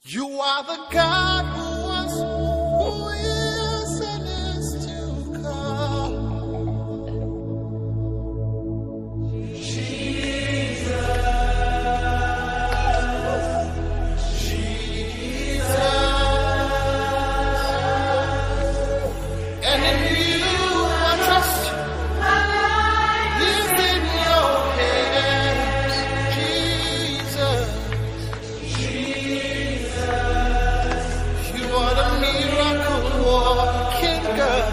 You are the God who was, who is, and is to come. And in you I trust. My life is in your hands, Jesus. You are the miracle walking God.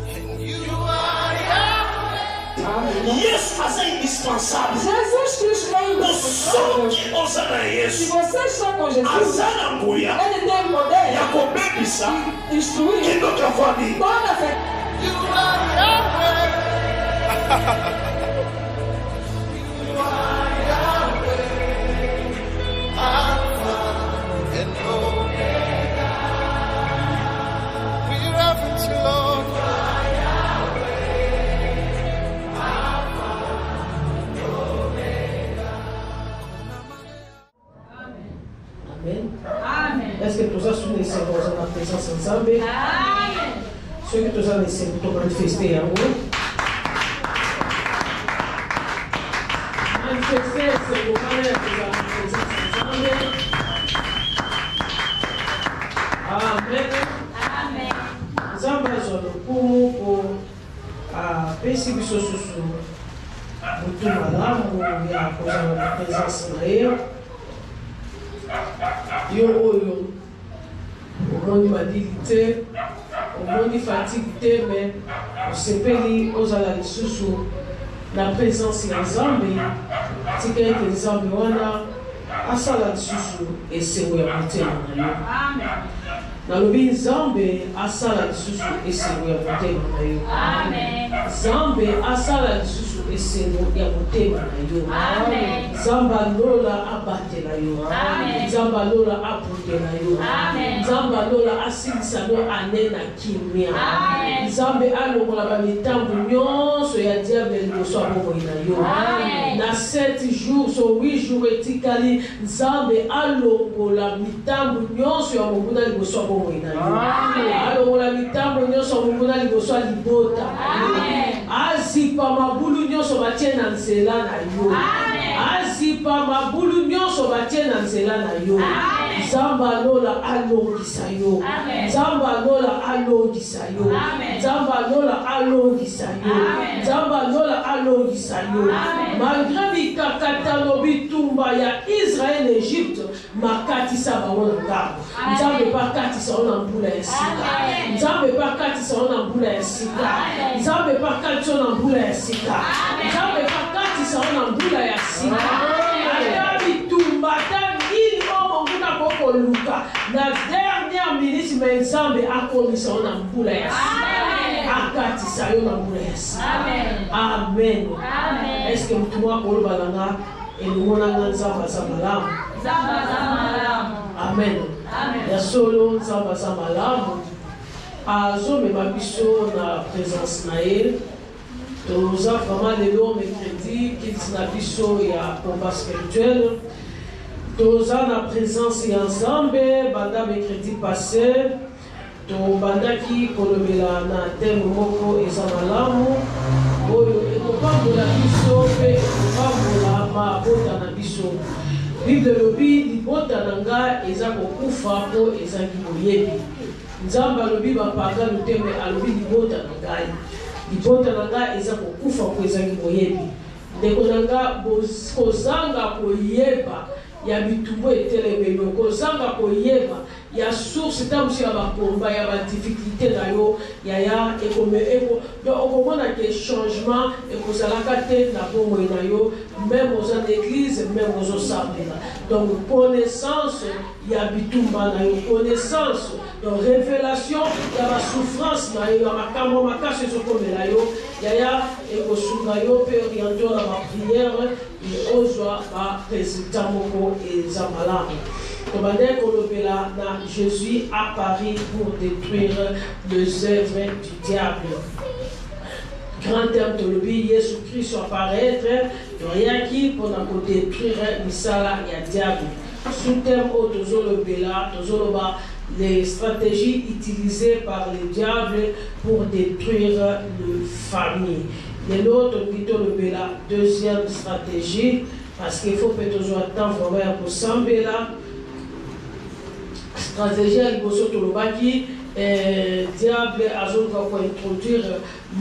And you are Yahweh. Yesu asa indispensable. Jesus Cristo é indispensável. Soki osana Se Yesu. você está com Jesus, Azana nguya. ele tem poder Ya kobebisa. de instruir Kindoka fami. toda a You are Yahweh. You are Yahweh. Alpha and Omega. We reverence you, Lord. Amen. Est-ce que tous as soumis ces choses en présence ensemble? Amen. Ceux qui tous ont laissé pour manifester en vous. Manifester, c'est vous connaître en présence ensemble. Amen. Amen. Nous avons le coup pour penser que ce soit tout madame ou il y a la présence en l'air. Yo oyo omoni madilité omoni fatiguité mais osepeli ozala lisusu na présence ya nzambe tika ete nzambe wana asala lisusu esengo ya motema na yo. Amen. nalobi nzambe asala lisusu esengo ya motema na yo. Amen. nzambe asala lisusu esengo ya motema na yo. Amen. nzambe alola abatela yo. Amen. nzambe alola abundela yo. Amen. nzambe alola asilisa yo ane na kimia. Amen. nzambe alongola bamitambo nyonso ya diable liboso ya bomoi na yo. Amen. na 7 jours so 8 jours etikali nzambe alongola mitambo nyonso ya monguna liboso ya bomoi na yo. Amen. alongola mitambo nyonso ya monguna liboso ya libota. Amen. azipa mabulu nyonso batie na nzela na yo. Amen. azipa mabulu nyonso batie na nzela na yo. Amen. nzambe alola alongisa yo. Amen. nzambe alola alongisa yo. Amen. nzambe alola alongisa yo. Amen. nzambe alola alongisa yo. Amen. malgré bikakatano bitumba ya Israël Egypte makatisa bango na ngambo. nzambe pakatisa ona mbula ya sika. Amen. nzambe pakatisa ona mbula ya sika. Amen. nzambe pakatisa ona mbula ya sika. Amen. nzambe pakatisa ona mbula ya sika. Amen. ata bitumba ata nini omo nguna kokoluka na dernière minute me nzambe akomisa ona mbula ya sika. Amen. akatisa yo na mbula ya sika. Amen. amen. Amen. Est-ce que mutu moko oloba na nga elingonanga nzambe aza malamu? Nzambe aza malamu. amen. Amen. ya solo nzambe aza malamu azomema biso na présence na ye. toza vraiment lelo mercredi kiti na biso ya combat spirituel. toza na présence ya nzambe banda mercredi passé tobandaki kolobela na thème moko eza malamu oyo ekopambola biso mpe ekopambola mabota na biso. bible elobi libota na nga eza kokufa mpo ezangi boyebi. nzambe alobi bapagano te me alobi libota na ngai. libota na ngai eza kokufa mpo ezangi boyebi. ndeko na nga kozanga koyeba ya bitumbu etelemelo kozanga koyeba ya source tamusi ya bakomba ya badifficulté na yo yaya okomona ke changement ekozalaka te na bomoi na yo même oza na église même ozosambela. donc connaissance ya bitumba na yo connaissance donc révélation ya basouffrance na yo ya makambo makasi ezokomela yo yaya ekosunga yo mpe oriento na baprière ozwa baresultat moko eza malamu. Tobandé kolobela na Jésus apparu pour détruire les œuvres du diable. grand terme de l'obéi, Jésus-Christ apparaître, rien qui pour nous détruire misala et diable. Sous thème les stratégies utilisées par le diable pour détruire les familles. Et l'autre, la deuxième stratégie, parce qu'il faut peut-être attendre vraiment pour s'embêter là. Stratégie à l'impossible le diable a pour introduire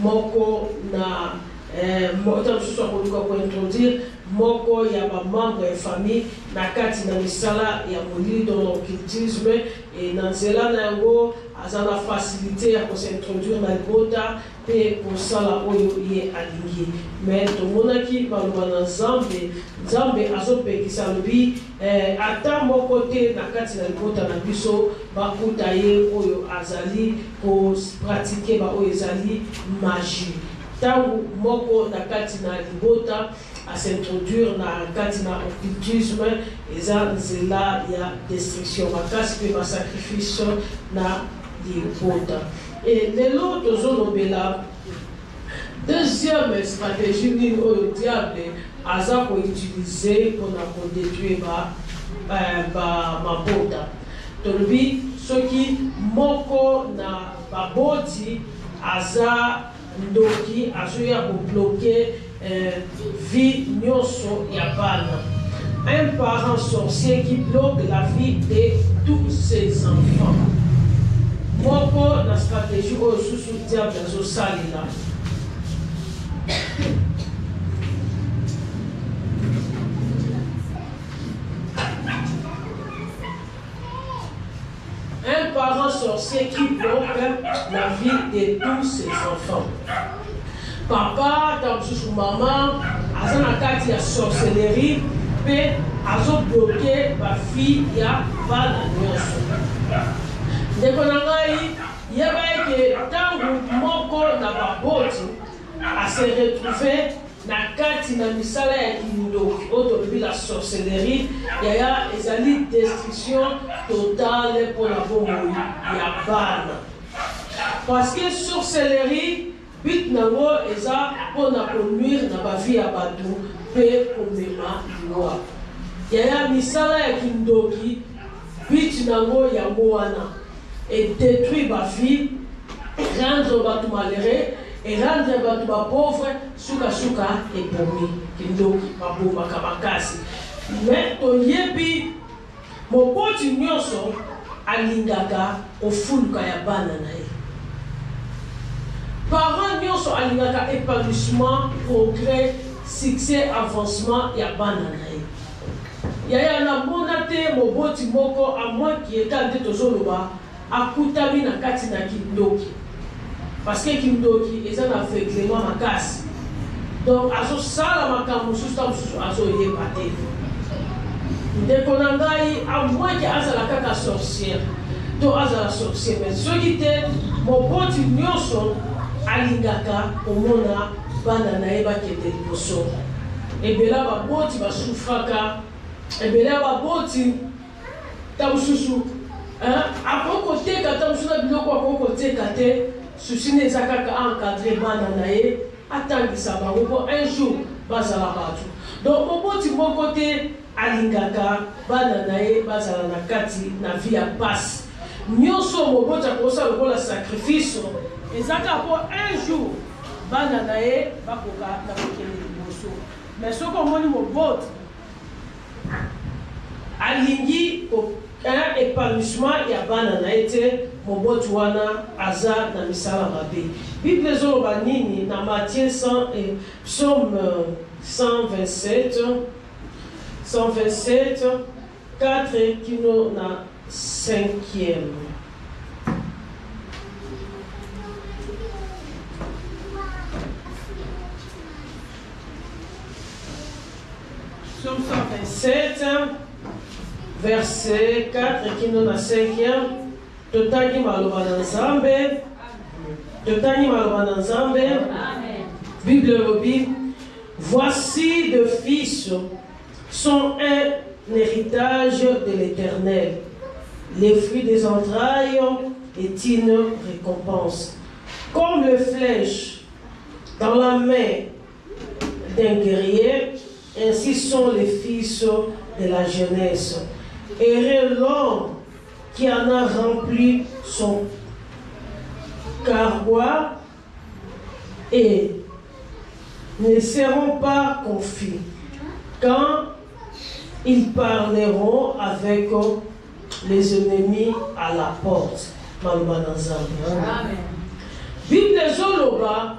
moko na pour introduire moko ya ba membre ya famille na kati na misala ya molili dans l'occultisme et na nzela na yango azana facilité ya s'introduire na libota pe kosala oyo ye alingi mais tomonaki baloba na nzambe azopekisa lobi ata moko te na kati na libota na biso bakuta ye oyo azali kopraktike ba oyo ezali magie tangu moko na kati na libota à s'introduire na kati na occultisme eza nzela ya destruction makasi pe basacrifice na libota. Et lelo tozolobela deuxième stratégie nini oyo diable aza koutilize mpona kodétruire mabota tolobi soki moko na baboti aza ndoki azoya kobloke vie nyonso ya bana. Un parent sorcier qui bloque la vie de tous ses enfants. Moko la stratégie oyo susu diable azosalela. Un parent sorcier qui bloque la vie de tous ses enfants. Papa, tamsusu maman, aza na kati ya sorcellerie, pe azo bloqué ba fille ya bana nyonso. Ndeko na ngai, yeba eke tangu moko na baboti a se retrouver na kati na misala ya kindoki, oyo la sorcellerie, yaya ezali destruction totale pour la bomoi ya bana. Parce que sorcellerie but nango eza pona konuire na bavi ya bato pe komema loi. Yaya misala ya kindoki but nango yango wana et détruire bavi, rendre bato malheureux et rendre bato ba pauvre suka et promis kindoki baboma kabakasi. Mais toyebi mopoti nyonso alingaka ofuluka ya bana na ye. Parents nyonso alingaka épanouissement, progrès, succès, avancement ya bana na ye. Yaya na mona te moboti moko à moins qui est ante tozoloba akutami na kati na kindoki. Parce que kindoki eza na aveuglement makasi. Donc azo sala makambo susu azo yeba te. Ndeko na ngai à moins que azala kaka sorcière. To azala sorcière mais soki te moboti nyonso alingaka omona bana na ye bakende liboso. Ebela baboti basufraka, ebela baboti tamususu akokoteka tamususu na biloko akokoteka te susi ne eza kaka encadre bana na ye atangisa bango po un jour bazala bato. Donc moboti moko te alingaka bana na ye bazala na kati na vie ya pasi. Nyonso moboti akosala lokola sacrifice ezaka po un jour bana na ye bakoka na kokende liboso. Mais soki omoni moboti alingi un épanouissement ya bana na ye te moboti wana aza na misala mabe. Bible ezoloba nini na Matthieu Psaume 127 4 kino na 5e. Psaume 127, verset 4, qui nous a 5e. Totani maloba na Nzambe. Totani maloba na Nzambe. Bible lobi. Voici de fils sont un héritage de l'Éternel. Les fruits des entrailles est une récompense. Comme les flèches dans la main d'un guerrier, ainsi sont les fils de la jeunesse. Heureux l'homme qui en a rempli son carbois et ne seront pas confus quand ils parleront avec les ennemis à la porte. Amen. Bible Zoloba,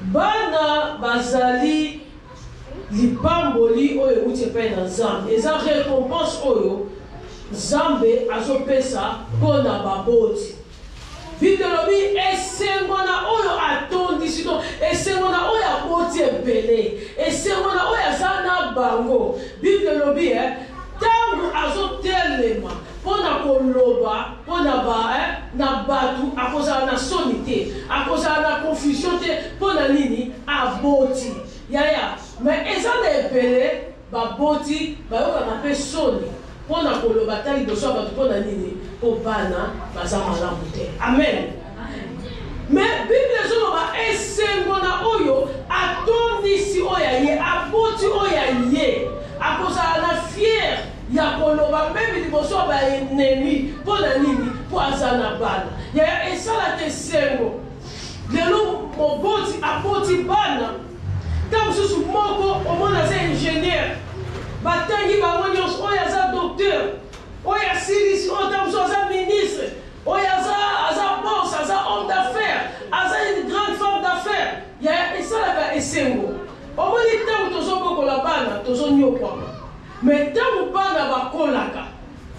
bana bazali lipamboli oyo uti epai na Nzambe. Eza récompense oyo Nzambe azopesa mpona baboti. Bible lobi esengona oyo atondisi to esengona oyo aboti ebele esengona oyo aza na bango. Bible lobi tangu azotelema mpona koloba mpona na batu akozala na soni te akozala na confusion te mpona nini aboti yaya me eza na ebele baboti bayokaka mpe soni mpona koloba ta liboso ya bato mpona nini mpo bana baza malamu te. Amen. Me Bible ezoloba esengo na oyo atondisi oyo ye aboti oyo ye akozala na fier ya koloba meme liboso ya baennemi mpona nini mpo aza na bana yaya esalaka esengo. Lelo moboti aboti bana ta mosusu moko omona aza ingénieur batangi bango nyonso oyo aza docteur oyo asilisi oyo ta mosusu aza ministre oyo aza boss aza homme d'affaires aza une grande femme d'affaires yaya esalaka esengo. Omoni ntango tozobokola bana tozonyokwama me ntango bana bakolaka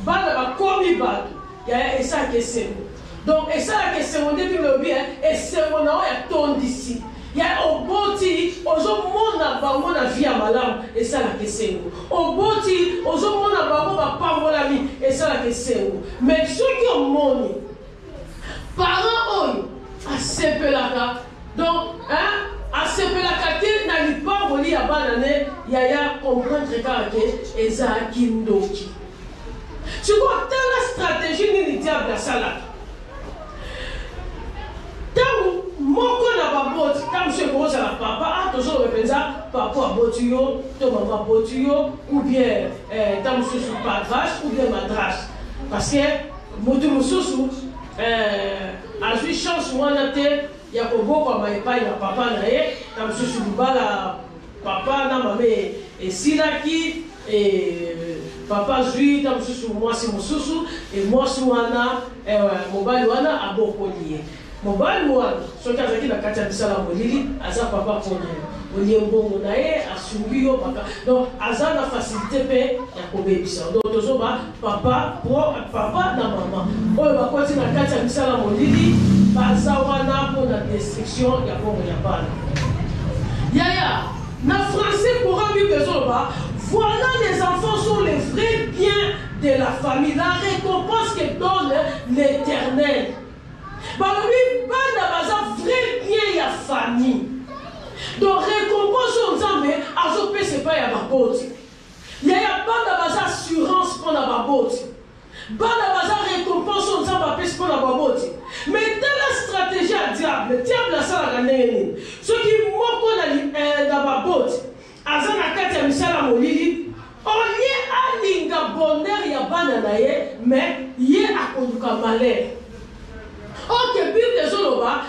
bana bakomi bato yaya esalaka esengo. Donc esalaka esengo nde Bible lobi esengo na oyo atondisi yaya oboti ozomona bango na vie ya malamu esalaka esengo. Oboti ozomona bango bapambolami esalaka esengo. Me soki omoni parent oyo asepelaka donc asepelaka te na lipamboli ya bana ne yaya comprendre kaka ke ezalaki ndoki. Sikoyo tala stratégie nini diable asalaka ntango moko na baboti ntango so ekozala papa tozoloba mpenza papa aboti yo to mama aboti yo ou bien ntango mosusu padrache ou bien madrache parce que motu mosusu azwi chance wana te ya kobokwama epai na papa na ye ntango mosusu libala papa na mama esilaki papa azwi ntango mosusu mwasi mosusu mwasi wana mobali wana abokoli ye. Mobali wana soki azalaki na kati ya misala molili aza papa mpona yo olie mbongo na ye asungi yo baka donc aza na facilité mpe ya kobebisa. Donc tozoba papa na mama oyo bakoti na kati ya misala molili baza wana mpona destruction ya mbongo ya bana. Yaya na français courant Bible ezoloba voilà les enfants sont les vrais biens de la famille, la récompense que donne l'Éternel. Balobi bana baza vrai bien ya famille. Donc récompense on Nzambe azopesa pa ya baboti. Yaya bana baza assurance pour na baboti. Bana baza récompense on Nzambe apesa pour na baboti. Mais dans la stratégie à diable asala nini? Ce qui moko na baboti aza na kati ya misala molili olie alinga bonheur ya bana na ye mais ye akonduka malheur. Ok, Bible ezoloba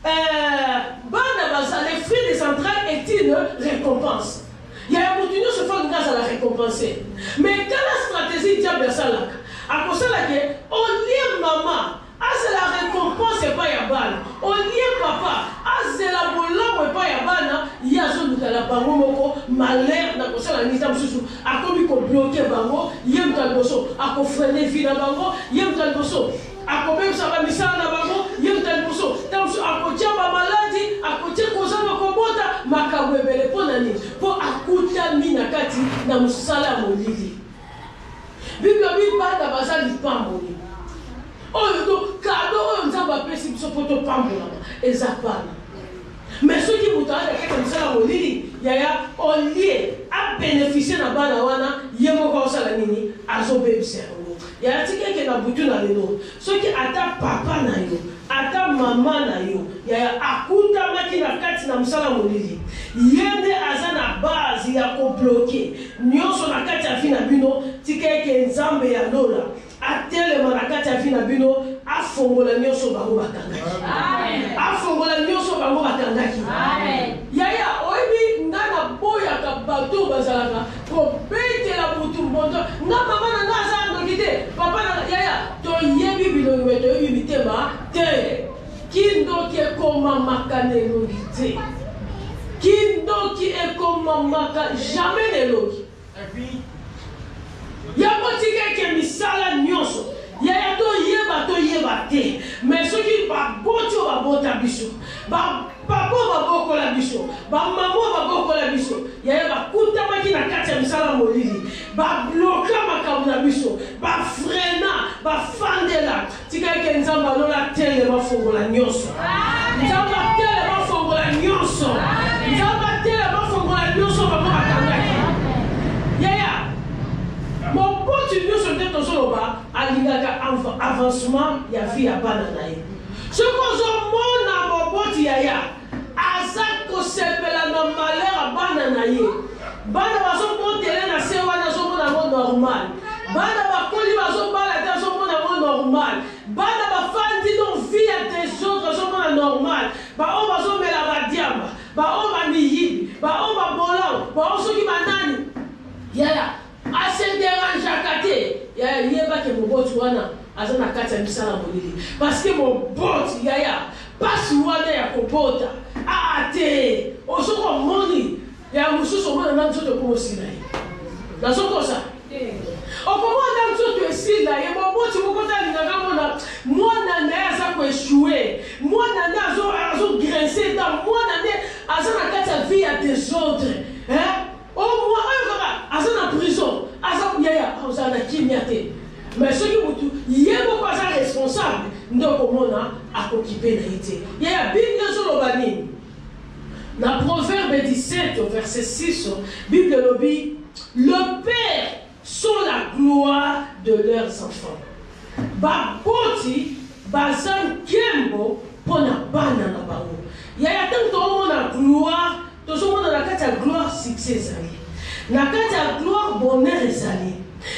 bana baza les fruits des entrailles est une récompense. Il y a un moutinier se fait grâce à la récompenser. Mais quand la stratégie diable asalaka akosala ke olie mama azela récompense epai ya bana olie papa azela bolamu epai ya bana ye azolukala bango moko malheur na kosala nita mosusu akomi kobloke bango ye moto ya liboso akofrene vi na bango ye moto ya liboso akobebisa bamisala na bango ye moto ya liboso ntango mosusu akotia bamaladi akotia kozala kobota makambo ebele mpo na nini mpo akutami na kati na mosala ya molili. Bible bana baza lipamboli oyo to kado oyo Nzambe apesi biso mpo topambolama eza bana. Mais soki moto aza kati ya mosala molili yaya olie abénéficie na bana wana ye moko osala nini azobebisa yango ya tikeke na butu na lelo soki ata papa na yo ata mama na yo ya akutamaki na kati na mosala molili ye nde aza na base ya kobloke nyonso na kati ya vi na bino tikeke nzambe ya lola atelema na kati ya vi na bino afongola nyonso bango bakangaki afongola nyonso bango bakangaki yaya oyebi nga na boyaka bato bazalaka kobetela butu moto nga mama na nga aza ndoki te papa na yaya toyebi bilongo toyebi mitema te kindoki ekomamaka na elongi te kindoki ekomamaka jamais na elongi yango tikeke misala nyonso yaya toyeba te mais soki baboti oyo babota biso bapapa oyo babokola biso bamama oyo babokola biso yaya bakutamaki na kati ya misala molili babloka makambo na biso bafrena bafandela tikeke nzambe alola telema fongola nyonso nzambe atelema fongola nyonso nzambe atelema fongola nyonso bango bakangaki yaya moboti nyonso nde tozoloba alingaka avancement ya vie ya bana na ye soki ozomona moboti yaya aza kosepela na malheur ya bana na ye bana bazobotele na se wana azomona yango normal bana bakoli bazobala te azomona yango normal bana bafandi no vie ya desordre azomona normal baoyo bazomela badiamba baoyo bamiyibi baoyo babolango baoyo soki banani yaya asenderangeaka te yaya yebake moboti wana aza na kati ya misala molili parce que moboti yaya pasi wana ya kobota te osoki omoni ya mosusu omona na nzoto ekomosila ye nazokosa okomona nzoto esila ye moboti moko talingaka mona mwana nde aza koeshue mwana nde azogrince da mwana nde aza na kati ya vie ya desordre oyo kaka aza na prison aza yaya aza na kimia te mais soki mutu ye moko aza responsable nde okomona akokipe na ye te yaya bible ezoloba nini na Proverbe 17 au verset 6 Bible lobi le père sont la gloire de leurs enfants baboti bazan kembo pona bana na bango yaya tango tomona gloire tozomona na kati ya gloire succès ezali na kati ya gloire bonheur ezali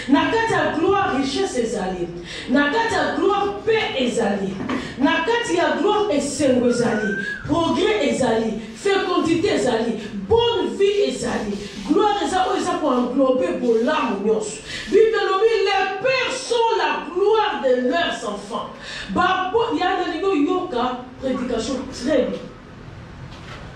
na kati ya gloire richesse ezali na kati ya gloire paix ezali na kati ya gloire esengo ezali progrès ezali fécondité ezali bonne vie ezali gloire eza oyo eza koenglobe bolamu nyonso bible lobi les pères sont la gloire de leurs enfants yana lingo yoka prédication très bien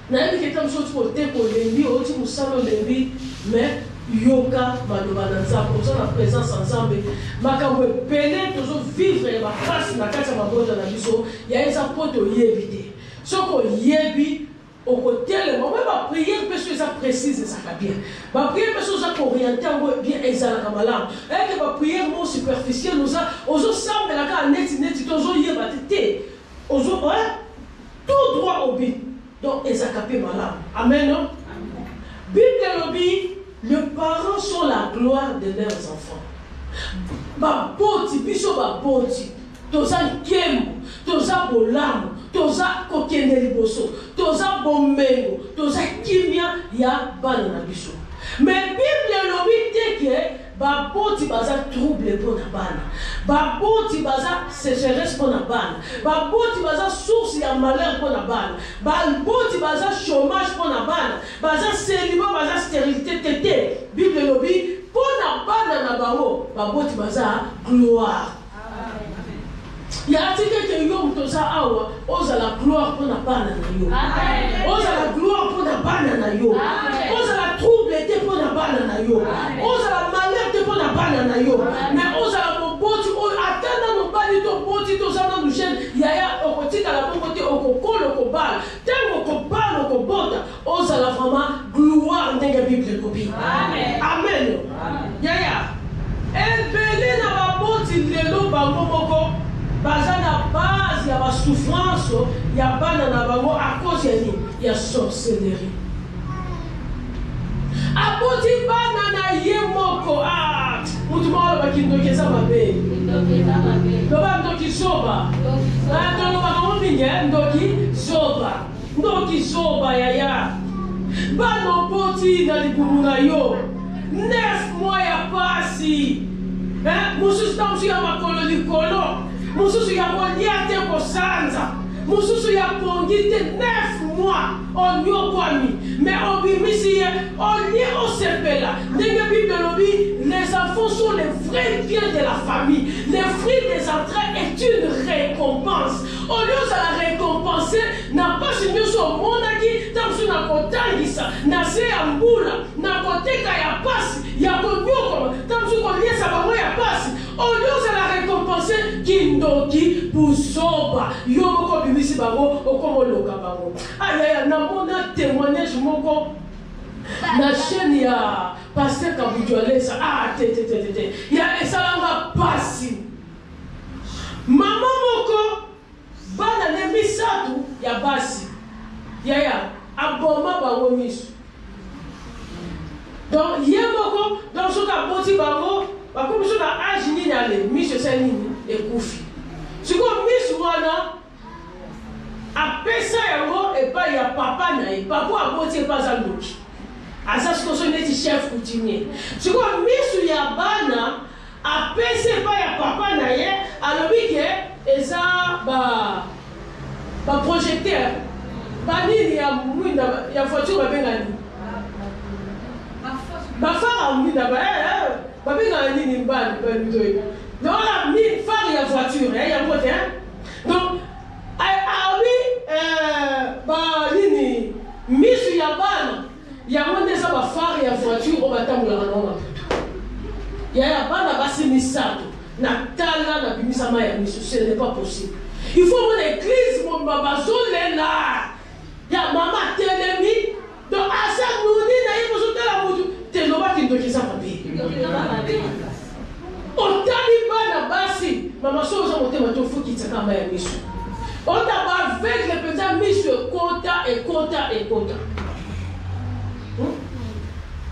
nayebi keta mosusu koteka olembi oti mosala olembi mais yoka maloba na nzambe oza na présence ya nzambe makambo ebele tozovivre bapasi na kati ya mabota na biso ya eza mpo toyebi te soki oyebi okotelema obe bapriere mpe so eza précise ezalaka bien bapriere mpe so oza kooriente yango bien ezalaka malamu eke bapriere mo superficielle ozosambela kaka neti tozoyeba te tout droit au but donc ezalaka mpe malamu amen non bible lobi les parents sont la gloire de leurs enfants baboti biso baboti toza nkembo toza bolamu toza kokende liboso toza bomengo toza kimia ya bana na biso mais bible elobi te ke baboti baza trouble mpo na bana baboti baza sécheresse mpo na bana baboti baza source ya malheur mpo na bana baboti baza chômage mpo na bana baza célibat baza stérilité tete bible elobi mpo na bana na bango baboti baza gloire ya tikeke yo toza awa ozala gloire mpo na bana na yo ozala gloire mpo na bana na yo ozala trouble te mpo na bana na yo ozala malheur te mpo na bana na yo mais ozala moboti oyo atana mobali toboti toza nanu jeune yaya okotikala bongo te okokola okobala ntango okobala okobota ozala vraiment gloire ndenge bible ekobi amen yaya ebele na baboti lelo bango moko baza na base ya basouffrance ya bana na bango à cause ya nini ya sorcellerie aboti bana na ye moko mutu moko kindoki eza mabe. Loba ndoki zoba. To loba kamo mingi ndoki zoba. Ndoki zoba yaya. Bano boti na libumu na yo. 9 mois ya pasi. Mususu tamsu ya makolo likolo. Mususu ya kolia te kosanza. Mususu ya pongi te 9 mois. Onyo kwami. Mais obimisi ye. Onye osepela. Ndenge Bible lobi. Les enfants sont les vrais biens de la famille. Les fruits des entrailles est une récompense. Au lieu de la récompenser, n'a pas signé son monde qui tamsu na kotangisa, na se ya mbula, na koteka ya pasi, ya konyoko, tamsu koliesa bango ya pasi. Au lieu de la récompenser, kindoki pusoba. Yo moko bimisi bango, okomo loka bango. Aïe, na mona témoignage moko. La chaîne ya pasteur Kabudjolesa te ya esalanga pasi mama moko bana ne misatu ya basi ya aboma bango misu donc ye moko donc soka boti bango bakomi so na âge nini ale misu esalini ekufi siko misu wana apesa yango epai ya papa na ye papa aboti epaza ndoki asa sikoso neti chef coutumier siko misu ya bana apese pa ya papa na ye alobi ke eza ba projecteur banini ya mwinda ya voiture babengani bafara mwinda babengani nini mbani banitoyi donc la mine phare ya voiture ya mote donc banini misu ya bana yango nde eza bafare ya voiture oyo batambolaka nango na butu yaya bana basi misato na tala na bimisama ya miso ce n'est pas possible il faut mon église mobimba bazolela ya mama telemi donc asa nuni na ye bozotala mutu te lobaki ndoki eza mabe otali bana basi mama so oza motema tofukitaka kama ya miso ota baaveugle mpenza miso ekota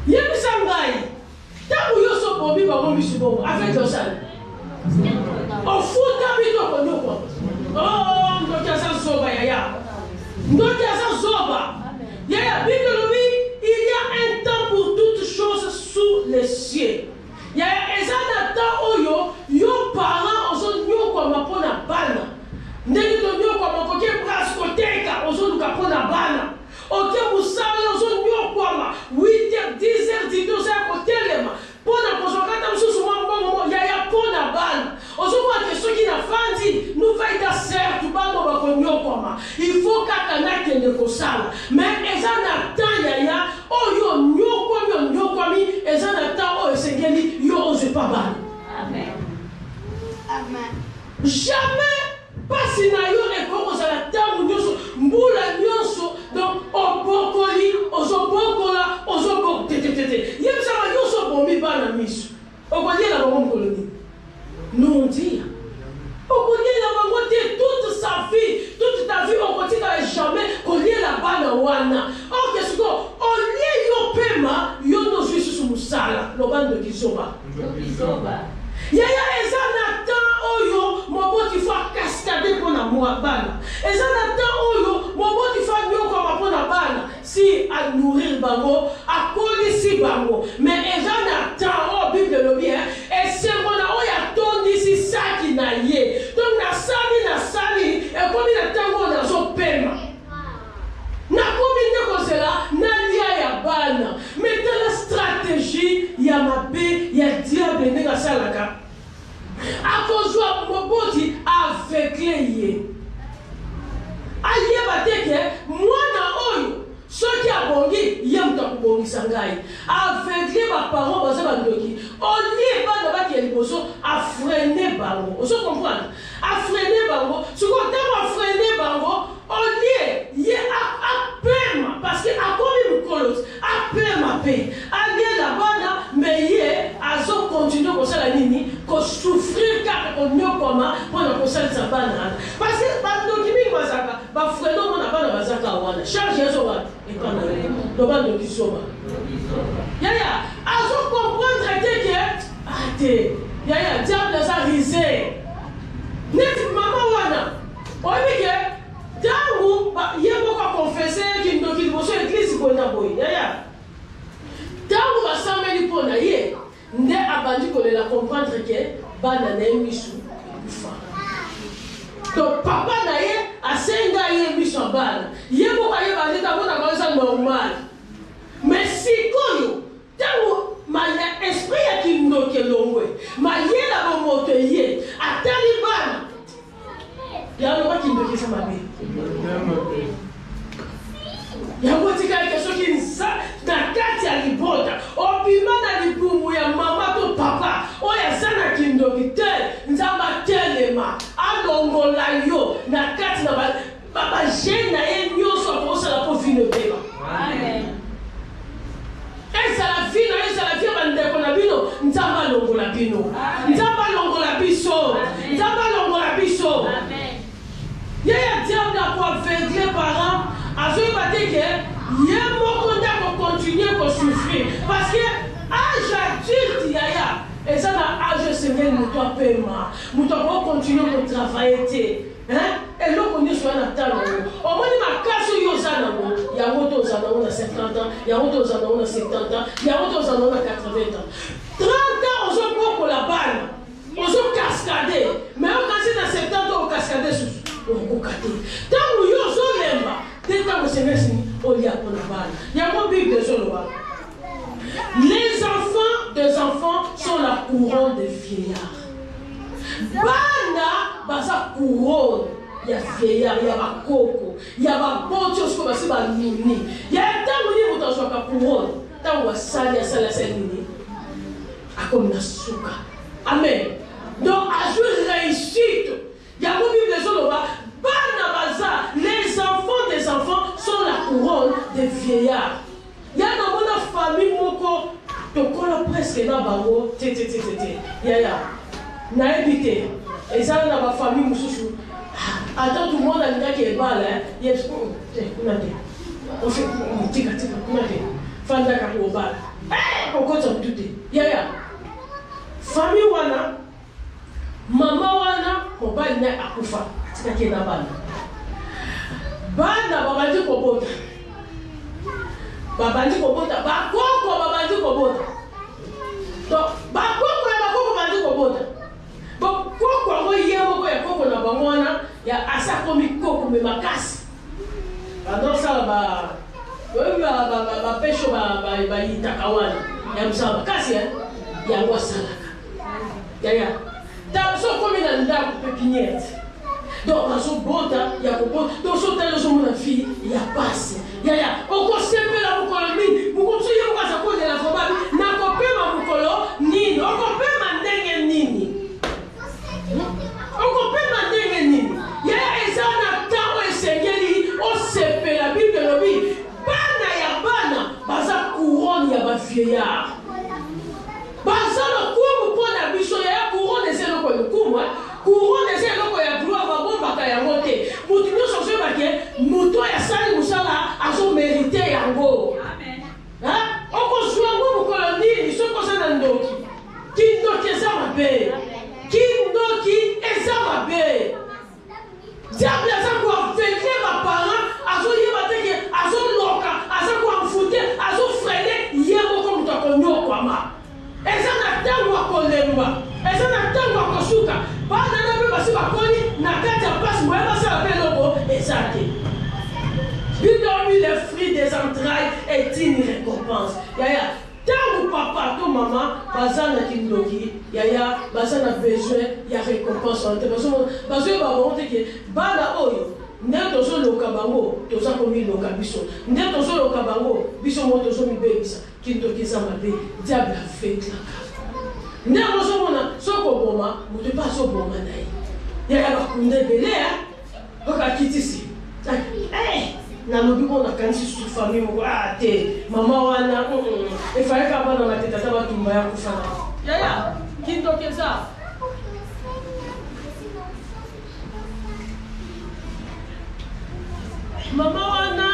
yebisa ngai ntango yo so bobi bango misu bongo avec osala ofuta bitoko nyoko ndoki aza zoba yaya ndoki aza zoba yaya Bible lobi il y a un temps pour toutes choses sous les cieux yaya eza na temps oyo yo parent ozonyokwama mpo na bana ndenge tonyokwama koke place koteka ozoluka mpo na bana oke musala ozonyokwama 8h 10h 12h kotelema mpona kozwakata mosusu mwa mbongo yaya mpo na bana ozokwake soki na fandi nuvaita certes bano bakonyokwama il faut kaka nakende kosala mais eza na temps yaya oyo onyokwami eza na temps oyo esengeli yo ozwe pa bana jamais pasi na yo ekokozala ntango nyonso mbula nyonso donc obokoli ozobokola tete yebisaka nyonso bomi bana miso okoliela bango mokolo nini nondia okoliela bango te toute sa vie toute ta vie okotikala jamais koliela bana wana oke siko olie yo pema yo nozwi susu mosala lobando kizoba yaya eza na temps oyo moboti fo akascade mpo na bana eza na temps oyo moboti fo anyokama mpo na bana si anourrir bango akolisi bango mais eza na temps oyo Bible lobi esengo na oyo atondisi saki na ye donc nasali ekomi na ntango oyo nazopema nakomi nde kozela nalia ya bana mais tala stratégie ya mabe ya diable ndenge asalaka akozwa moboti aveugle ye ayeba te ke mwana oyo soki abongi ye moto akobongisa ngai aveugle baparent baza bandoki olie bana baki ya liboso afrene bango ozo comprendre afrene bango sikoyo ntango afrene bango olie ye apema parce que akomi mokolo apema mpe aliela bana mais ye azokontinue kosala nini kosouffrir kaka konyokoma mpona kosalisa bana wana parce que bandoki mingi bazaka bafrene omona bana bazaka wana charge ezoba epana to bandoki soba yaya azokomprendre te ke ate yaya diable aza risé neti mama wana oyebi ke ntango ye moko akonfese kindoki liboso eglise kona boye yaya ntango basambeli mpo na ye nde abandi kolela comprendre ke bana na ye misu ekufa to papa na ye asenga ye misu ya bana ye moko ayebandi ntango na bango eza normal mais sikoyo ntango maya esprit ya kindoki elongwe mayela bomoto ye atali bana yaloba kindoki eza mabe yango tikali ke soki na kati ya libota obima na libumu ya mama to papa oyo aza na kindoki te nzambe atelema alongola yo na kati na bagene na ye nyonso akosala mpo vino ebeba ezala vino ezala vie bandeko na bino nzambe alongola bino nzambe alongola biso nzambe alongola biso yeya diable akoaveugle parent azoyeba te ke ye moko nde akocontinue kosouffrir parce que age adulte yaya eza na age sengeli moto apema moto akocontinue kotravaille te eloko nyonso ya na talo yango omoni makasi oyo oza nango yango to oza nango na 50 ans yango to oza nango na 70 ans yango to oza nango na 80 ans 30 ans ozobokola bana ozokaskade mais okasi na 70 ans okaskade susu okoka te ntango yo ozolemba te ntango sengesini olia mpona bana yango bible ezoloba les enfants des enfants sont la couronne des vieillards bana baza couronne ya vieillard ya bakoko ya baboti osko basi banini ya ntango nini moto azwaka couronne ntango asali nini akomi na suka amen donc azwi réussite yango bible ezoloba bana baza les enfants des enfants sont la couronne des vieillards ya namona famille moko tokola presque na bango te yaya nayebi te ezala na bafamille mosusu ata tout le monde alingaki ebala kuna te tika kuna te fandaka kobala kokota mutu te yaya famille wana mama wana mobali naye akufa atikaki na bana babandi kobota bakoko babandi kobota donc bakoko ya bakoko bandi kobota koko yango ye moko ya koko na bango wana ya asa komi koko me makasi bandosala bapesho bayitaka wana ya mosala makasi yango asalaka yaya so komi na ndako pepiniere donc azobota ya kobota donc so tali ozomona fille ya pasi yaya okosepela mokolo nini mokoso ye moko aza kodela fobabi nakopema mokolo nini okopema ndenge nini okopema ndenge nini yaya eza na ntango esengeli osepela bible elobi bana ya bana baza couronne ya bavieillard baza lokumu mpo na biso yaya couronne eza eloko lokumu couronne eza eloko ya gloire babombaka yango te motu nyonso azoyebake moto asali mosala azomerite yango okozwa yango mokolo nini soki oza na ndoki kindoki eza mabe kindoki eza mabe diable aza koaveugle baparent azoyeba teke azoloka aza koamfute azofrene ye moko moto akonyokwama eza na ntango akolemba eza na ntango akosuka bana na mpe basi bakoni na kati ya mpasi moye basala mpe eloko eza te bidomi le fruit des entrailles est une récompense yaya ntango papa to mama baza na kindoki yaya baza na besoin ya récompense wana te bazoyeba bango teke bana oyo nde tozoloka bango toza komiloka biso nde tozoloka bango biso mo tozomibebisa kindoki eza mabe diable afeklaka nde ozomona soki oboma moto mpe azoboma na ye yaya bakunda ebele okakitisi nalobi mpo nakanisi susu famille moko te mama wana efalaka bana matete ata batumba ya kufa na yaya kindoki eza mama wana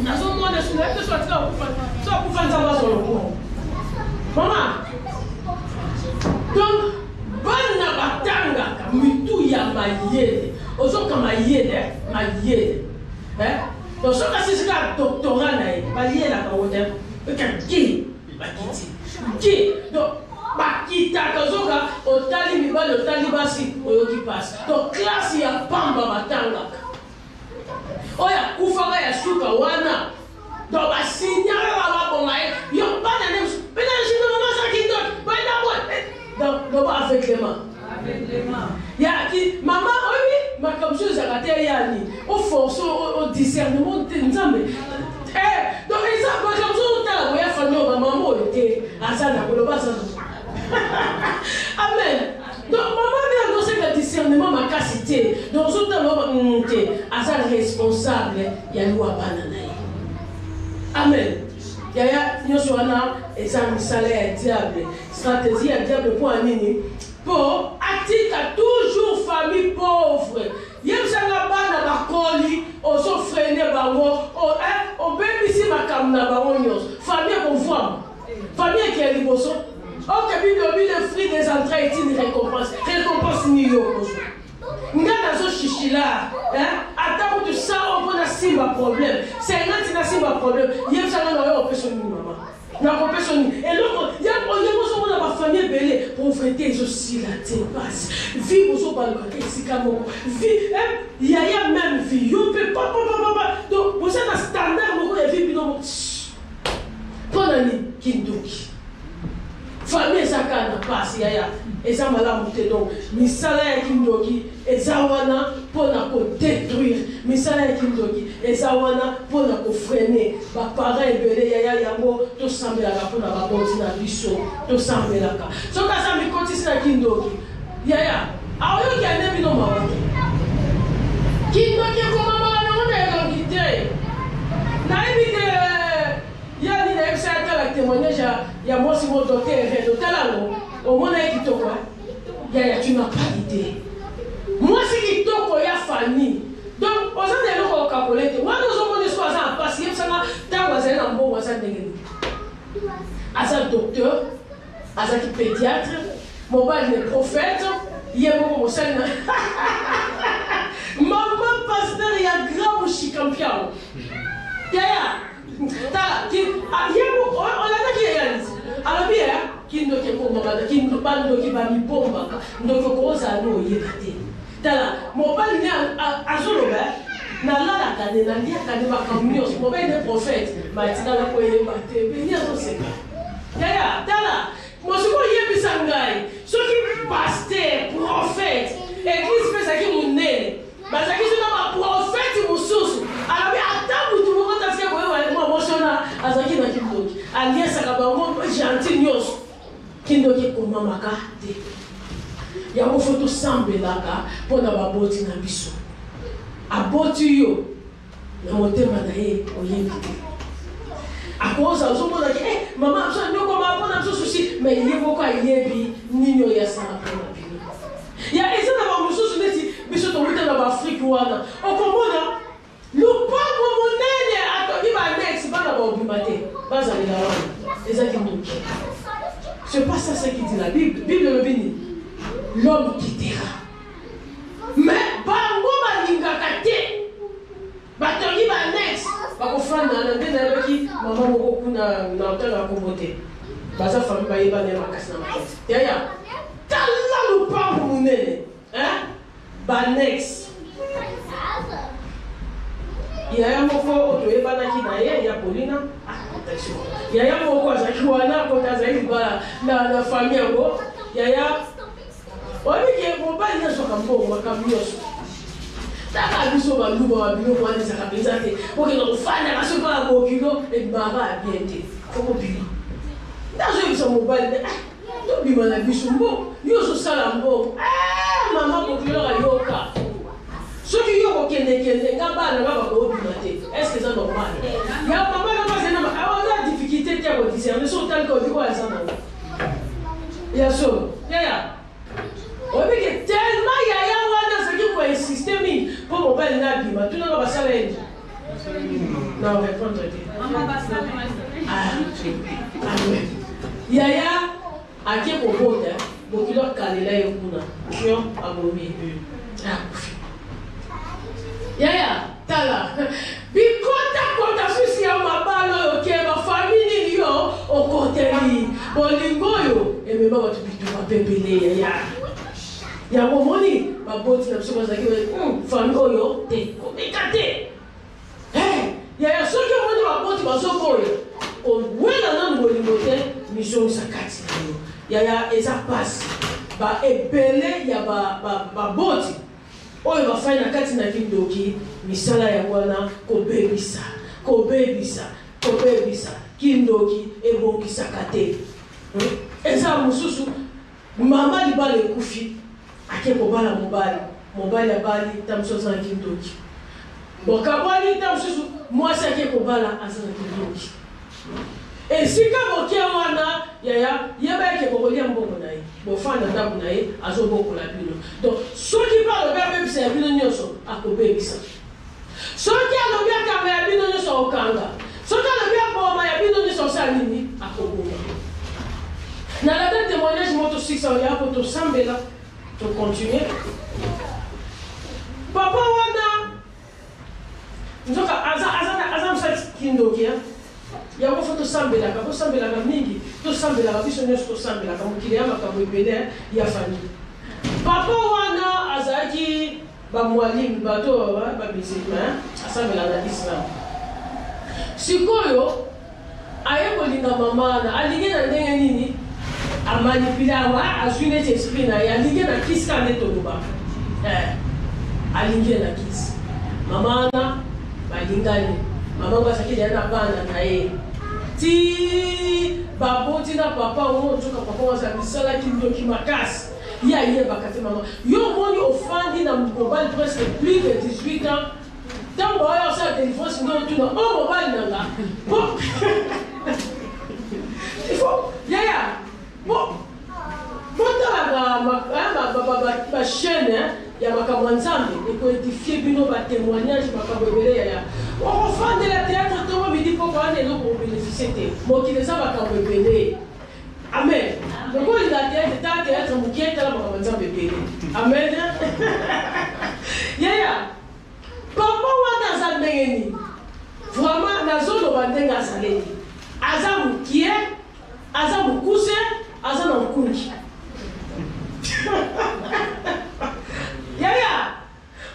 nazomona sunaete so atika okufa nzambe azolokumu mama Donc, bana batanga mitu ya mayele. Ozoka mayele, mayele. Donc, ce cas c'est un doctorat nae, mayele la kawote, qui bakiti. Qui donc bakita kazoka otali mibali otali basi oyoki passe. Donc classe ya pamba batanga. Oya kufaka ya suka wana. Donc basignala ba bonga yo bana nem pena jino mama sakindo bana boy. Donc avec les mains. Avec les mains. Ya ki maman oui ma comme chose à terre yani. Au force au discernement de nzambe. Donc ils ont pas comme ça la voya famille maman était asana koloba ça. Amen. Donc maman vient annoncer le discernement ma capacité. Donc tout le monde asana responsable ya loi banana. Amen. Yaya nyonso wana eza misala ya diable. Stratégie ya diable pour anini pour atika toujours famille pauvre. Yemsanga bana bakoli oso freiner bango o bebisi makamna bango nyonso. Famille conforme. Famille qui est liboso. Ok, le fruit des entrailles est une récompense. Récompense ni yo. Ngana zo chichila, attends que tu sens on peut simba problème. C'est un na simba problème. Yem ça na yo personne maman. Na personne. Et l'autre, il y a ma famille belé pauvreté aussi la dépasse. Vie au so ba le sikamo. Vie yaya même vie. Yo peut pas. Donc vous êtes un standard beaucoup de vie bino. Pendant kindoki. Famille sakana passe yaya. Eza malamu te donc misala ya kindoki eza wana pona ko détruire misala ya kindoki eza wana pona ko freiner ba parents ebele yaya yango to sambelaka pona ba bonzi na biso to sambelaka soka sa mi kotisi na kindoki yaya ayo ki ane bino mawa kindoki ko mama na ona ya ngite na ebite ya ni na ebisa ta la témoignage ya moi si mon docteur talalo. Au moins, tu n'as pas idée. Moi, c'est qui toko ya famille. Donc, on s'en est là au Capolette. Moi, nous avons des soins à passer. Ça m'a t'envoyé un bon voisin de un docteur, un pédiatre, mon père est prophète. Il y a beaucoup de maman pasteur, il y a grand chikampiao. Il y a on a qui réalise. Alors bien, kindo ke ko mama kindo bando ki ba mi bomba ndo ko za no yekate tala mo ba ni azolo ba na la kane na dia kane ba kamio mo ba ne prophète ma tina la ko ye ba te be ni azo se ya tala mo so ko ye bisangai so ki pasteur prophète église pe sa ki munene ba sa ki so na prophète mususu ala bi atabu tu mo ta se ko mo shona azaki na kindoki aliesa ka bango gentil nyos kindoki ko mama ka te ya mo foto sambelaka pona baboti na biso aboti yo na motema na ye oyembi akoza uzomona ke mama so ndoko mapona so susi me yebo kwa yebi ninyo ya sana pona bino ya ezana ba mususu neti biso to wuta na Afrika wana okomona lupango monene atoki ba next bana ba obimate bazali la wana ezaki ndoki. C'est pas ça ce qui dit la Bible. Bible le bénit. L'homme quittera. Mais bango balinga kate. Batongi ba next. Bako fana na ndena baki mama moko kuna na otala kobote. Baza famille ba yeba ne makasi na makasi. Yaya. Tala lupango munene. Ba next. Yaya moko otoyebanaki na ye ya Polina. Yaya moko azaki wana kota azali na famille yango. Yaya obike mobali nyonso kambo makambo nyonso. Taka biso baluba wa biloko wana ezaka mpenza te. Okende kofanda kaso mpaka bokilo ebimaka ya bien te. Foko bima. Nazoyebisa mobali tobima na biso mbo nyonso sala mbo. Mama bokilo ayoka. Ceux qui ont aucun n'est pas est-ce que c'est normal? Il y a pas mal de difficultés à discerner, sont telles qu'on dit quoi ça. Il y a ça. Il y a. On dit que tellement il y a ce qui peut insister pour mon père n'a pas tout le monde va s'arrêter. Non, répondre. Il y a à qui pour voter. bokilo kalela ye kuna fion abomi akufi yaya tala bikota susi ya mabalo oyo ke bafamili yo okoteli bolingo oyo emema bato bitu bapepele yaya yango moni baboti na biso bazalaki fami oyo te komeka te yaya soki omoni baboti bazokoya owela nanu bolingo te mission esakati na yo yaya eza pasi baebele ya baboti oyo bafai na kati na kindoki misala ya wana kobebisa kindoki ebokisaka te eza mosusu mama libala ekufi ake kobala mobali abali ta mosusu aza na kindoki bokabwani ta mosusu mwasi ake kobala aza na kindoki esika boke wana yaya yeba yeke bokolia mbongo na ye bofanda ndako na ye azobokola bino donc soki mpe alobi abebisa ya bino nyonso akobebisa soki alobi akanga ya bino nyonso akokanga soki alobi aboma ya bino nyonso osala nini akoboma na lata témoignage moto 6 ya po tosambela tocontinue papa wana nzoka aza mosali kindoki yango fo tosambelaka mingi tosambelaka biso nyonso tosambelaka mokili ya makambo ebele ya famille papa wana azalaki bamwalimu bato bamusulman asambelaka na islam sikoyo aye kolinga mama na alingi na ndenge nini amanipule awa azwi neti esprit na ye alingi na kisi ka nde toloba alingi na kisi mama wana balingani mama ngo asaki na bana na ye ti baboti na papa oyo nzoka papa waza misala kindoki makasi ya yebaka te mama yo moni ofandi na mobali presque plus de 18 ans ntango oyo osala délivrance ngo tuna o mobali nanga bo il faut yaya bo botalaka bachaîne ya makambo ya nzambe ekoedifie bino batémoignage makambo ebele yaya okofandela théâtre ntongo midi poko wana eloko obénéficie te mokili eza makambo ebele amen okolinga théâtre ta théâtre mokie tala makambo ya nzambe ebele amen yaya papa wana aza ndenge nini vraiment nazoloba ndenge azaleli aza mokie aza mokuse aza na nkungi yaya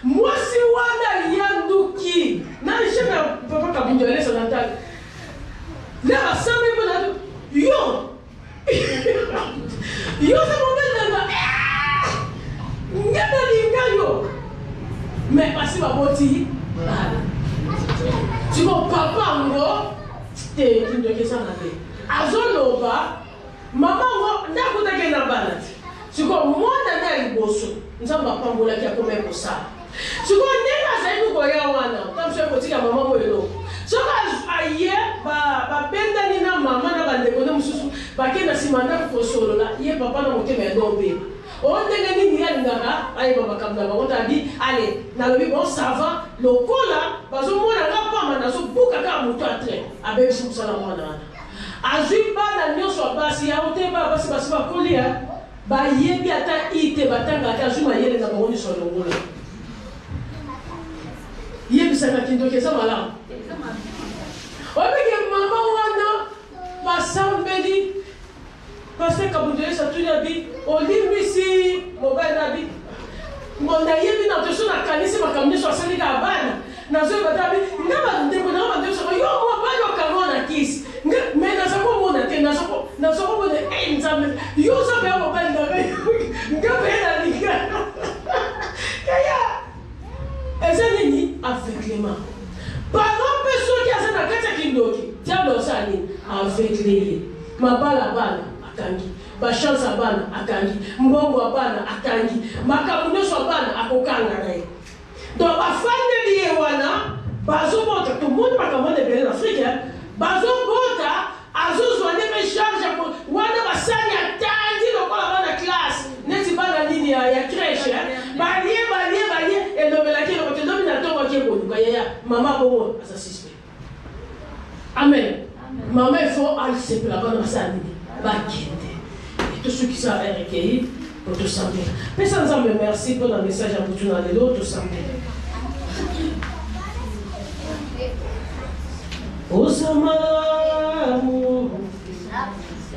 mwasi wana yanduki na jeune papa kabunjo elesa na tali na basambi mpo na yo za mobali nanga ngana linga yo me basi baboti bana siko papa ngo te kindoki esanga te azoloba mama ngo ndakutake na bana te siko mwana na liboso nzambe apambolaki akoma ekosala siko ndenge azali koya wana tamoso ekotika mama mo eloko soki aye babendani na mama na bandeko nde mosusu bake na nsima ndako kosolola ye papa na motema ya dobeba oyo ndenge nini alingaka ayeba makambo na bango tabi ale nalobi bon sava lokola bazomona nga pamba nazobuka kaka moto atre abebisi mosala mwana wana azwi bana nyonso abasi yango te basi bakolia bayebi ata ite batanga ata azwi mayele na bango nyonso alongola yebisaka kindoki eza malamu obike mama wana basambeli paster kabundelesa tuni abi olimbisi mobali na bi nayebi na toso nakanisi makambo nyonso asalika ya bana nazoyeba ta abi nga bandeko nanga bandeko yo mobali okanga na kisi me nazakomona te nazakomona nzambe yo oza peya mobali nanga nga peya na lingana kaya eza nini aveuglement parent mpe soki aza na kati ya kindoki diable osala nini aveugle ye mabala bana akangi bachance ya bana akangi mbongo ya bana akangi makambo nyonso ya bana akokanga na ye donc bafandeli ye wana bazobota tomoni makambo wana ebele na afrike bazobota azozwa nde mpe charge wana basali atandi lokola bana classe neti bana nini ya crèche balie elobelaki eloko te lobi na ntongo akie koluka yaya mama bongo aza suspect amen mama ifo alisepela bana basala nini bakende tous ceux qui sont recueillis pour te sentir. Mais sans me merci pour le message à vous dans les autres, sentir. Osamamu,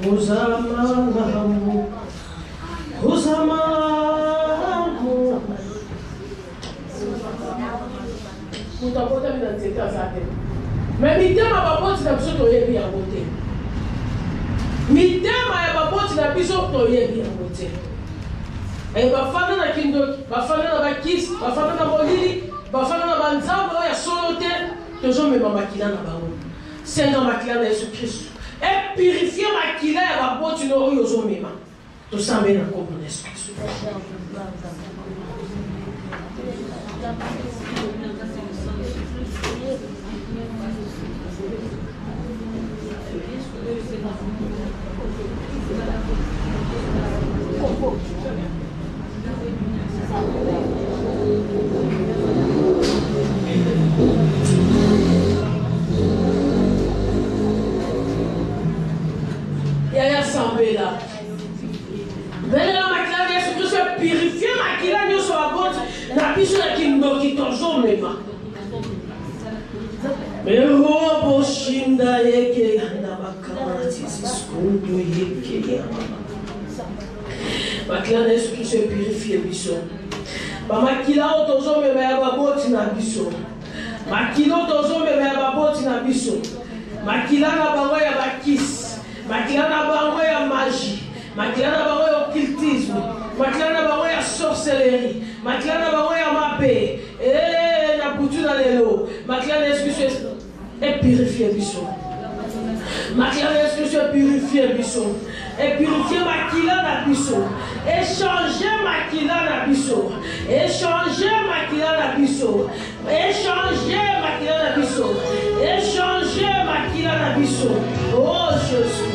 Osamamu, Osamamu. Mutapota mina nzeta zake. Mais mitema baboti na biso toyebi yango te. Mitema ya baboti na biso toyebi yango te. Bafana na kindoki, bafana na bakisi, bafana na molili, bafana na banzambo ya solo te, tozomema makila na bango. Senga makila na Yesu Kristo. Et purifier makila ya baboti no oyo ozomema. Tosambe na kombo na Yesu Kristo. Yaya Sambela. Venez la makila de Yesu Kristo purifier makila nyonso baboti na biso ya kindoki tozomema. Merobo shinda yeke na bakama tisi skundo yeke ya mama. Makila na Yesu Kristo purifier biso. Ba makila otozomema ya baboti na biso. Makila otozomema ya baboti na biso. Makila na bango ya bakisi. Makila na bango ya magie, makila na bango ya occultisme, makila na bango ya sorcellerie, makila na bango ya mabe, na butu na lelo, makila na Yesu Kristo et purifier biso. Makila na Yesu Kristo purifier biso. Et purifier makila na biso. Et changer makila na biso. Et changer makila na biso. Et changer makila na biso. Et changer makila na biso. Oh Jésus.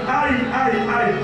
Aïe, aïe, aïe.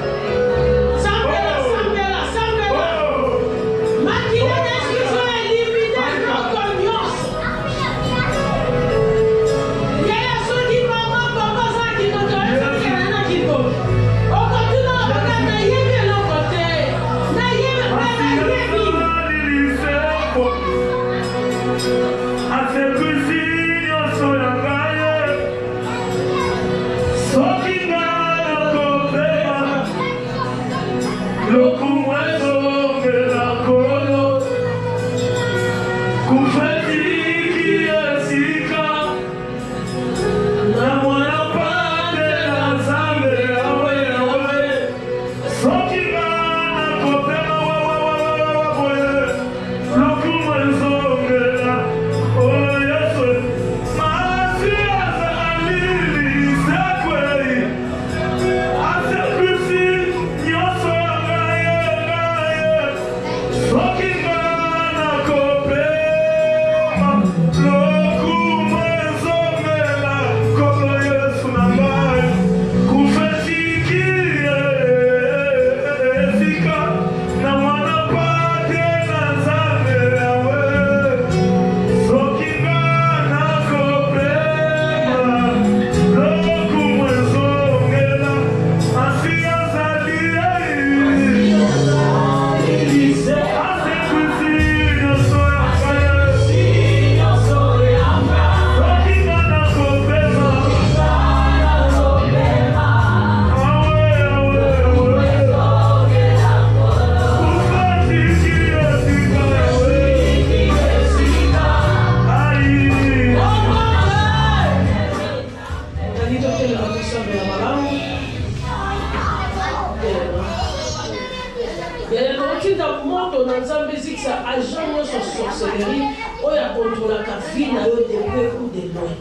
totinda moto na nzambe ezikisa agent nyonso sorcellerie oyo akontrolaka vie na yo de près ou de loin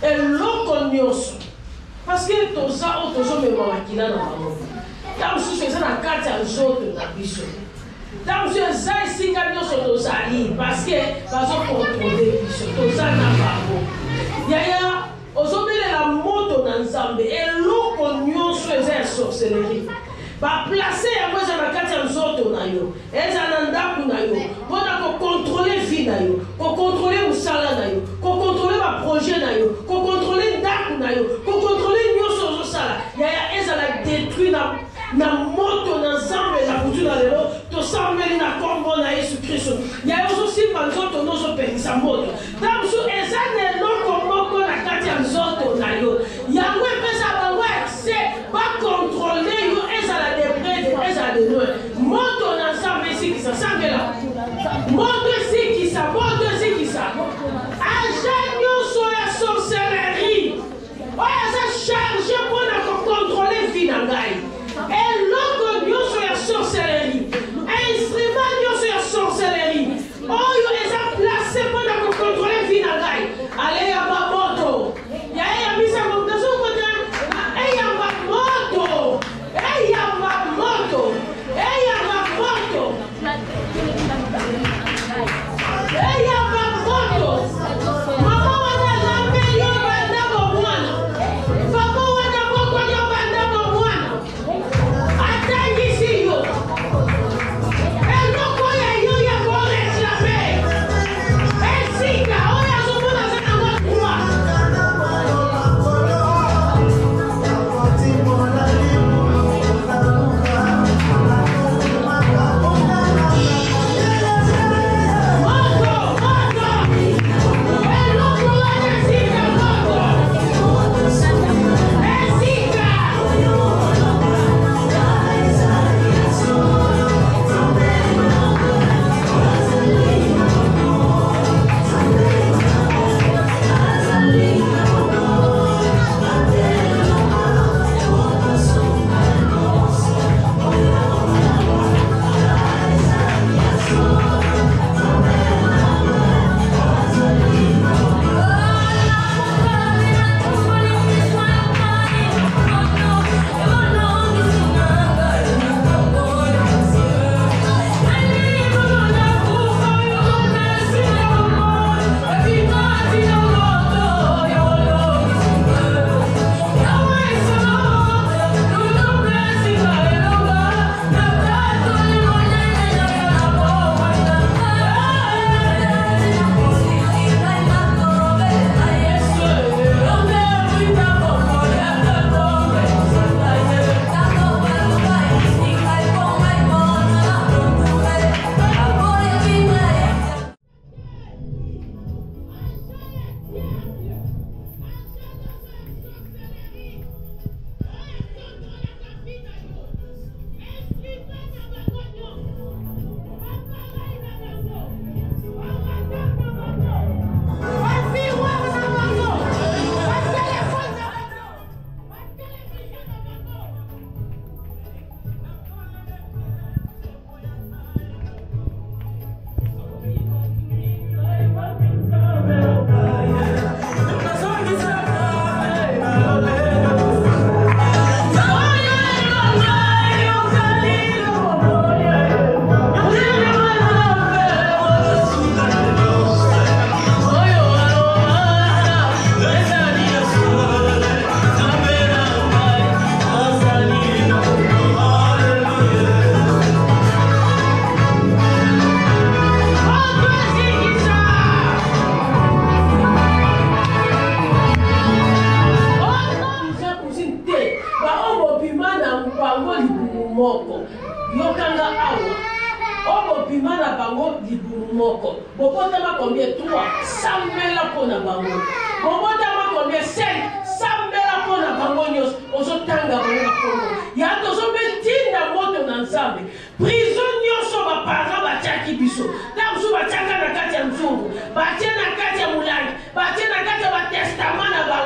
eloko nyonso parce que toza oyo tozomema makila na bango ntango mosusu eza na kati ya nzoto na biso ntango mosusu eza esika nyonso tozali parce que bazokontrole biso toza na bango yaya ozobelela moto na nzambe eloko nyonso eza ya sorcellerie baplace yango eza na kati ya nzoto na yo eza na ndako na yo mpona kokontrole vie na yo kokontrole mosala na yo kokontrole baprojet na yo kokontrole ndako na yo kokontrole nyonso ozosala yaya ezala détruit na moto na nzambe na kutu na lelo tosambeli na kombo na yesu kristo yaya ozosimba nzoto nozopekisa moto ntango eza na eloko moko na kati ya nzoto na yo yango epesa bango accès bakontrole yo ezala de près ezala de loin moto na nzambe esikisa sangela moto esikisa agent nyonso ya sorcellerie oyo eza charge mpona kokontrole vie na ngai eloko nyonso ya sorcellerie instrument nyonso ya sorcellerie oyo eza place mpona kokontrole vie na ngai aleyamba moto yayeyambisa motozokote eyamba moto mama wana lambe yo bandabo mwana papa wana moko yo bandabo mwana atangisi yo eloko ya yo ya koreklame esika oyo azomona aza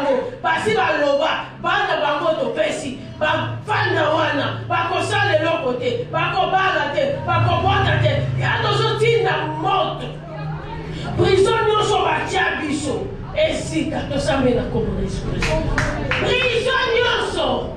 nango basi baloba bana bango topesi bafanda wana bakosala eloko biloko te bakobala te bakobwaka te ya tozotinda moto prison nyonso batia biso esika tosambela kombo na Yesu Kristo prison nyonso